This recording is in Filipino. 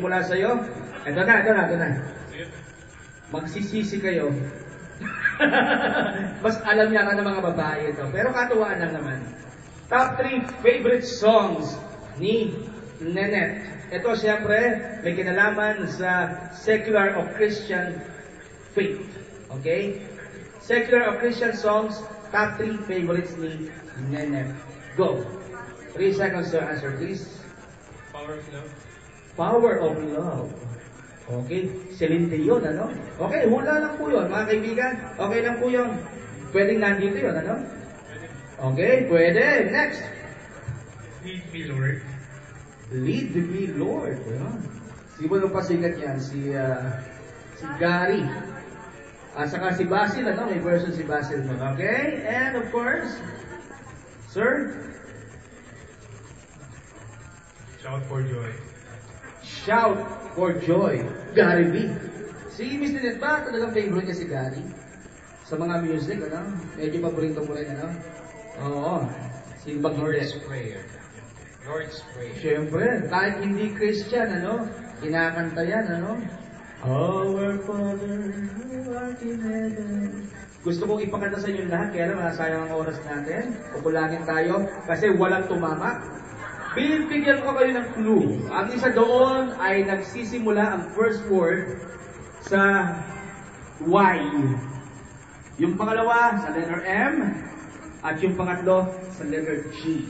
Mula sa'yo, ito na. Magsisisi kayo. Mas alam niya ka ng mga babae ito. Pero katuwaan lang naman. Top 3 favorite songs ni Nenet. Ito siyempre, may kinalaman sa secular o Christian faith. Okay? Secular o Christian songs, top 3 favorites ni Nenet. Go. 3 seconds to answer, please. Power of Love. Power of Love. Okay, Celine Dion, ano? Okay, hula lang po yun, mga kaibigan. Okay lang po yun. Pwedeng nandito yun, ano? Okay, pwede. Next. Lead Me Lord. Lead Me Lord. Sino pa sikat yan? Si Gary. Saka si Basil, ano? May version si Basil. Okay, and of course, sir? Shout for Joy. Shout for Joy. Gary B. Si Miss Nenet ba? Talagang favorite niya si Gary? Sa mga music, ano? Medyo paborito mo rin, ano? Oo. Sino bang Lord's hindi? Prayer. Lord's Prayer. Siyempre, kahit hindi Christian, ano? Kinakanta yan, ano? Our Father, who art in heaven. Gusto kong ipakanta sa inyo lahat, kaya lang nasayang ang oras natin. Kukulangin tayo kasi walang tumama. Bibigyan ko kayo ng clue. Ang isa doon ay nagsisimula ang first word sa Y. Yung pangalawa sa letter M at yung pangatlo sa letter G.